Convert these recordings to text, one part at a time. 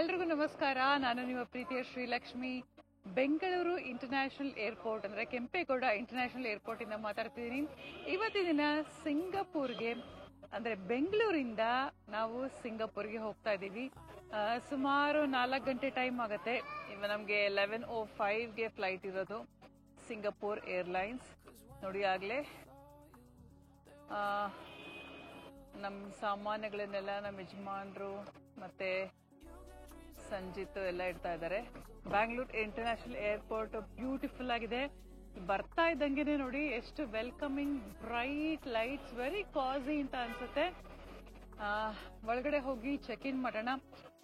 ಎಲ್ರಿಗೂ ನಮಸ್ಕಾರ. ನಾನು ನಿಮ್ಮ ಪ್ರೀತಿಯ ಶ್ರೀಲಕ್ಷ್ಮಿ. ಬೆಂಗಳೂರು ಇಂಟರ್ನ್ಯಾಷನಲ್ ಏರ್ಪೋರ್ಟ್ ಅಂದರೆ ಕೆಂಪೇಗೌಡ ಇಂಟರ್ನ್ಯಾಷನಲ್ ಏರ್ಪೋರ್ಟಿಂದ ಮಾತಾಡ್ತಿದ್ದೀನಿ. ಇವತ್ತಿನ ದಿನ ಸಿಂಗಪೂರ್ಗೆ ಅಂದರೆ ಬೆಂಗಳೂರಿಂದ ನಾವು ಸಿಂಗಪೂರ್ಗೆ ಹೋಗ್ತಾ ಇದ್ದೀವಿ. ಸುಮಾರು 4 ಗಂಟೆ ಟೈಮ್ ಆಗುತ್ತೆ. ಇವಾಗ ನಮಗೆ 11:05ಗೆ ಫ್ಲೈಟ್ ಇರೋದು. ಸಿಂಗಪೂರ್ ಏರ್ಲೈನ್ಸ್ ನೋಡಿ. ಆಗಲೇ ನಮ್ಮ ಸಾಮಾನುಗಳನ್ನೆಲ್ಲ ನಮ್ಮ ಯಜಮಾನರು ಮತ್ತು ಸಂಜಿತ್ ಎಲ್ಲ ಇಡ್ತಾ ಇದ್ದಾರೆ. ಬ್ಯಾಂಗ್ಳೂರ್ ಇಂಟರ್ನ್ಯಾಷನಲ್ ಏರ್ಪೋರ್ಟ್ ಬ್ಯೂಟಿಫುಲ್ ಆಗಿದೆ. ಬರ್ತಾ ಇದ್ದಂಗೆ ನೋಡಿ ಎಷ್ಟು ವೆಲ್ಕಮಿಂಗ್, ಬ್ರೈಟ್ ಲೈಟ್ಸ್, ವೆರಿ ಕಾಸಿ ಅಂತ ಅನ್ಸುತ್ತೆ. ಒಳಗಡೆ ಹೋಗಿ ಚೆಕ್ ಇನ್ ಮಾಡೋಣ.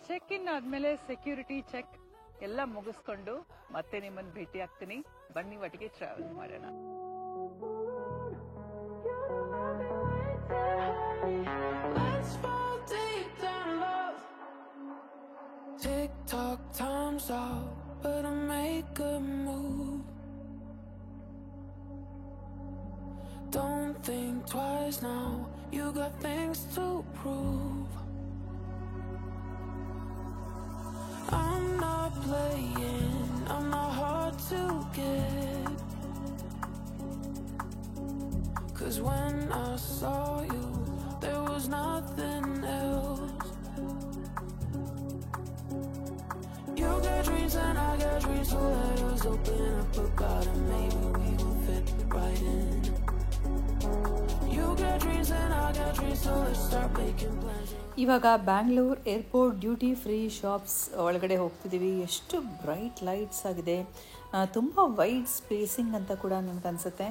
ಚೆಕ್ ಇನ್ ಆದ್ಮೇಲೆ ಸೆಕ್ಯೂರಿಟಿ ಚೆಕ್ ಎಲ್ಲ ಮುಗಿಸ್ಕೊಂಡು ಮತ್ತೆ ನಿಮ್ಮನ್ನು ಭೇಟಿ ಆಗ್ತೀನಿ. ಬನ್ನಿ ಒಟ್ಟಿಗೆ ಟ್ರಾವೆಲ್ ಮಾಡೋಣ. Tick-tock, time's up, better make a move. Don't think twice now, you got things to prove. I'm not playing, I'm not hard to get. 'Cause when I saw you, there was nothing else. You got dreams and I got dreams, so let us open up about it. Maybe we will fit right in. You got dreams and I got dreams, so let's start making plans. ಇವಾಗ Bangalore airport duty free shops ಒಳಗಡೆ ಹೋಗ್ತಿದ್ದೀವಿ. ಎಷ್ಟು bright lights ಆಗಿದೆ, ತುಂಬ wide spacing ಅಂತ ಕೂಡ ನನಗನ್ಸುತ್ತೆ.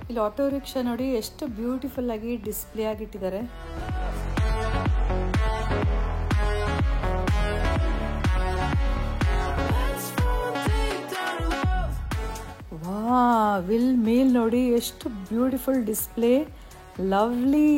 ಇಲ್ಲಿ auto rickshaw ನೋಡಿ ಎಷ್ಟು ಬ್ಯೂಟಿಫುಲ್ ಆಗಿ ಡಿಸ್ಪ್ಲೇ ಆಗಿಟ್ಟಿದ್ದಾರೆ. ವಾ, ವಿಲ್ ಮೇಲ್ ನೋಡಿ ಎಷ್ಟು ಬ್ಯೂಟಿಫುಲ್ ಡಿಸ್ಪ್ಲೇ, ಲವ್ಲಿ.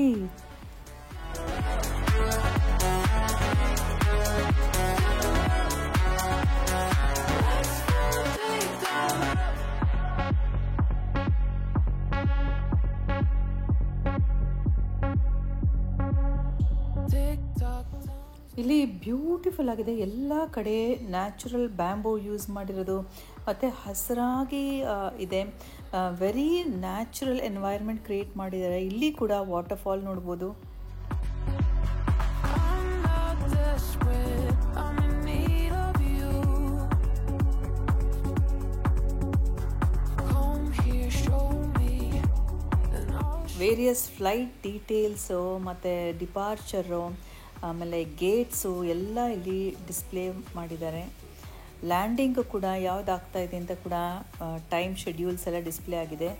ಇಲ್ಲಿ ಬ್ಯೂಟಿಫುಲ್ ಆಗಿದೆ. ಎಲ್ಲ ಕಡೆ ನ್ಯಾಚುರಲ್ ಬ್ಯಾಂಬೂ ಯೂಸ್ ಮಾಡಿರೋದು ಮತ್ತು ಹಸಿರಾಗಿ ಇದೆ. ವೆರಿ ನ್ಯಾಚುರಲ್ ಎನ್ವೈರ್ಮೆಂಟ್ ಕ್ರಿಯೇಟ್ ಮಾಡಿದ್ದಾರೆ. ಇಲ್ಲಿ ಕೂಡ ವಾಟರ್ ಫಾಲ್ ನೋಡ್ಬೋದು. ವೇರಿಯಸ್ ಫ್ಲೈಟ್ ಡೀಟೇಲ್ಸು ಮತ್ತು ಡಿಪಾರ್ಚರು, ಆಮೇಲೆ ಗೇಟ್ಸು ಎಲ್ಲ ಇಲ್ಲಿ ಡಿಸ್ಪ್ಲೇ ಮಾಡಿದ್ದಾರೆ. ಲ್ಯಾಂಡಿಂಗು ಕೂಡ ಯಾವುದಾಗ್ತಾ ಇದೆ ಅಂತ ಕೂಡ ಟೈಮ್ ಶೆಡ್ಯೂಲ್ಸ್ ಎಲ್ಲ ಡಿಸ್ಪ್ಲೇ ಆಗಿದೆ.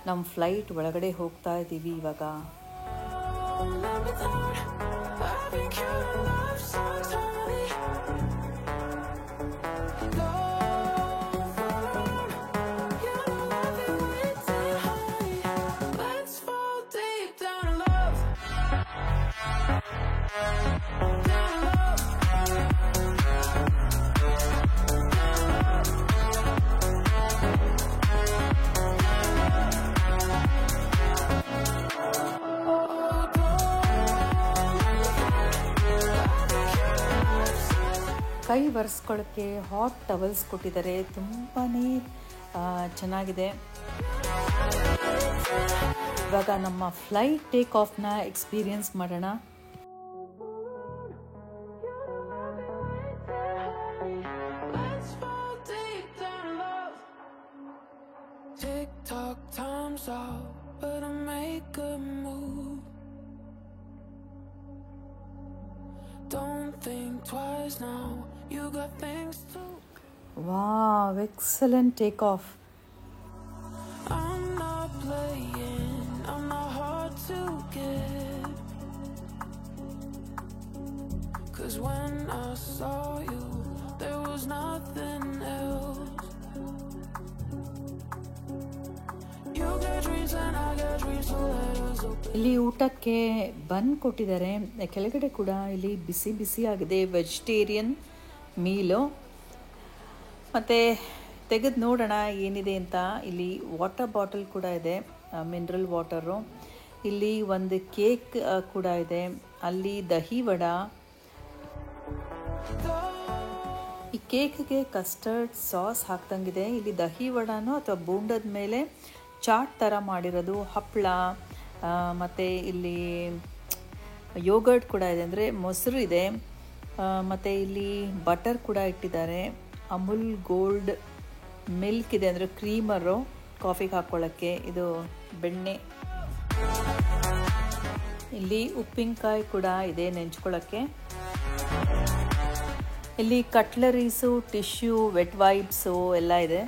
ನಮ್ಮ ಫ್ಲೈಟ್ ಒಳಗಡೆ ಹೋಗ್ತಾ ಇದ್ದೀವಿ ಇವಾಗ. ಕೈ ಒರೆಸ್ಕೊಳ್ಳೋಕ್ಕೆ ಹಾಟ್ ಟವಲ್ಸ್ ಕೊಟ್ಟಿದ್ದಾರೆ. ತುಂಬಾ ಚೆನ್ನಾಗಿದೆ. ಇವಾಗ ನಮ್ಮ ಫ್ಲೈಟ್ ಟೇಕ್ ಆಫ್ನ ಎಕ್ಸ್ಪೀರಿಯನ್ಸ್ ಮಾಡೋಣ. Tick-tock, time's up, better make a move. Don't think twice now, you got things to. Wow, excellent takeoff. I'm not playing, I'm not hard to get. I saw you, there was nothing else. You got dreams and I got dreams, so let us open. ಇಲ್ಲಿ ಊಟಕ್ಕೆ ಬನ್ ಕೊಟ್ಟಿದ್ದಾರೆ, ಕೆಳಗಡೆ ಕೂಡ ಇಲ್ಲಿ ಬಿಸಿ ಬಿಸಿ ಆಗಿದೆ vegetarian meal. ಮತ್ತು ತೆಗೆದು ನೋಡೋಣ ಏನಿದೆ ಅಂತ. ಇಲ್ಲಿ ವಾಟರ್ ಬಾಟಲ್ ಕೂಡ ಇದೆ, ಮಿನರಲ್ ವಾಟರು. ಇಲ್ಲಿ ಒಂದು ಕೇಕ್ ಕೂಡ ಇದೆ, ಅಲ್ಲಿ ದಹಿ ವಡ. ಈ ಕೇಕ್ಗೆ ಕಸ್ಟರ್ಡ್ ಸಾಸ್ ಹಾಕ್ದಂಗಿದೆ. ಇಲ್ಲಿ ದಹಿ ವಡನೋ ಅಥವಾ ಬೂಂಡದ ಮೇಲೆ ಚಾಟ್ ಥರ ಮಾಡಿರೋದು, ಹಪ್ಪಳ, ಮತ್ತು ಇಲ್ಲಿ ಯೋಗರ್ಟ್ ಕೂಡ ಇದೆ, ಅಂದರೆ ಮೊಸರು ಇದೆ. ಮತ್ತು ಇಲ್ಲಿ ಬಟರ್ ಕೂಡ ಇಟ್ಟಿದ್ದಾರೆ. ಅಮುಲ್ ಗೋಲ್ಡ್ ಮಿಲ್ಕ್ ಇದೆ, ಅಂದರೆ ಕ್ರೀಮರು ಕಾಫಿಗೆ ಹಾಕ್ಕೊಳ್ಳೋಕ್ಕೆ. ಇದು ಬೆಣ್ಣೆ. ಇಲ್ಲಿ ಉಪ್ಪಿನಕಾಯಿ ಕೂಡ ಇದೆ ನೆಂಚ್ಕೊಳ್ಳೋಕ್ಕೆ. ಇಲ್ಲಿ ಕಟ್ಲರೀಸು, ಟಿಶ್ಯೂ, ವೆಟ್ ವೈಪ್ಸು ಎಲ್ಲ ಇದೆ.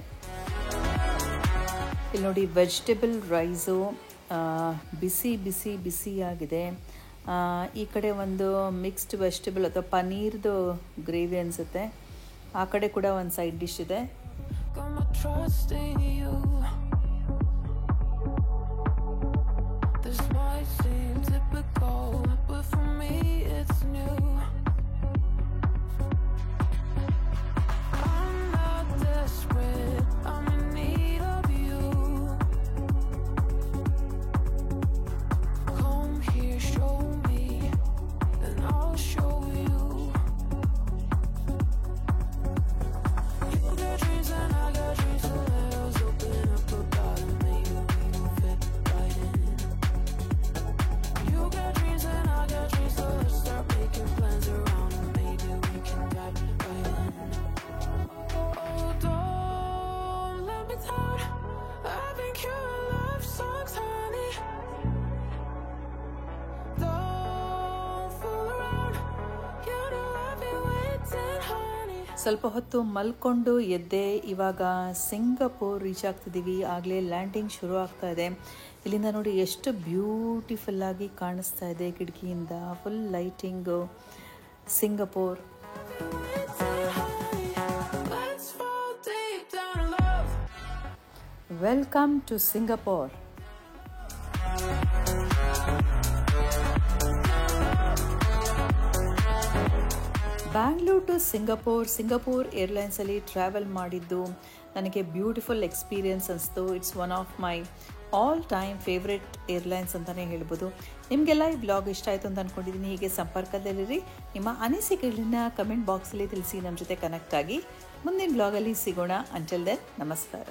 ಇಲ್ಲಿ ನೋಡಿ ವೆಜಿಟೇಬಲ್ ರೈಸು ಬಿಸಿ ಬಿಸಿ ಬಿಸಿಯಾಗಿದೆ. ಈ ಕಡೆ ಒಂದು ಮಿಕ್ಸ್ಡ್ ವೆಜಿಟೇಬಲ್ ಅಥವಾ ಪನ್ನೀರ್ದು ಗ್ರೇವಿ ಅನಿಸುತ್ತೆ. ಆ ಕಡೆ ಕೂಡ ಒಂದು ಸೈಡ್ ಡಿಶ್ ಇದೆ. This might seem typical, but for me it's new. I'm not desperate, I'm in need of you. Come here, show me, and I'll show you. You got dreams and I got dreams, so let us open up about it. Maybe we will fit right in. You got dreams and I got dreams, so let's start making plans around it. Maybe we can dive right in. Oh, don't let me down. I've been curing love songs, honey. Don't fool around. You know I've been waiting, honey. ಸ್ವಲ್ಪ ಹೊತ್ತು ಮಲ್ಕೊಂಡು ಎದ್ದೆ. ಇವಾಗ Singapore reach ಆಗ್ತಿದ್ದೀವಿ. ಆಗಲೇ landing ಶುರು ಆಗ್ತಾ ಇದೆ. ಇಲ್ಲಿಂದ ನೋಡಿ ಎಷ್ಟು ಬ್ಯೂಟಿಫುಲ್ಲಾಗಿ ಕಾಣಿಸ್ತಾ ಇದೆ ಕಿಟಕಿಯಿಂದ. Full lighting. Singapore. Let's fall deep down in love. Welcome to Singapore. Bangalore to Singapore ಏರ್ಲೈನ್ಸಲ್ಲಿ ಟ್ರಾವೆಲ್ ಮಾಡಿದ್ದು ನನಗೆ ಬ್ಯೂಟಿಫುಲ್ ಎಕ್ಸ್ಪೀರಿಯನ್ಸ್ ಅನಿಸ್ತು. It's one of my all time favourite airlines ಅಂತಲೇ ಹೇಳ್ಬೋದು. ನಿಮಗೆಲ್ಲ ಈ ಬ್ಲಾಗ್ ಇಷ್ಟ ಆಯಿತು ಅಂತ ಅಂದ್ಕೊಂಡಿದ್ದೀನಿ. ಹೀಗೆ ಸಂಪರ್ಕದಲ್ಲಿರಿ. ನಿಮ್ಮ ಅನಿಸಿಕೆಗಳನ್ನ ಕಮೆಂಟ್ ಬಾಕ್ಸಲ್ಲಿ ತಿಳಿಸಿ. ನಮ್ಮ ಜೊತೆ ಕನೆಕ್ಟ್ ಆಗಿ ಮುಂದಿನ ಬ್ಲಾಗಲ್ಲಿ ಸಿಗೋಣ. ಅಂಟಿಲ್ ದೆನ್, ನಮಸ್ಕಾರ.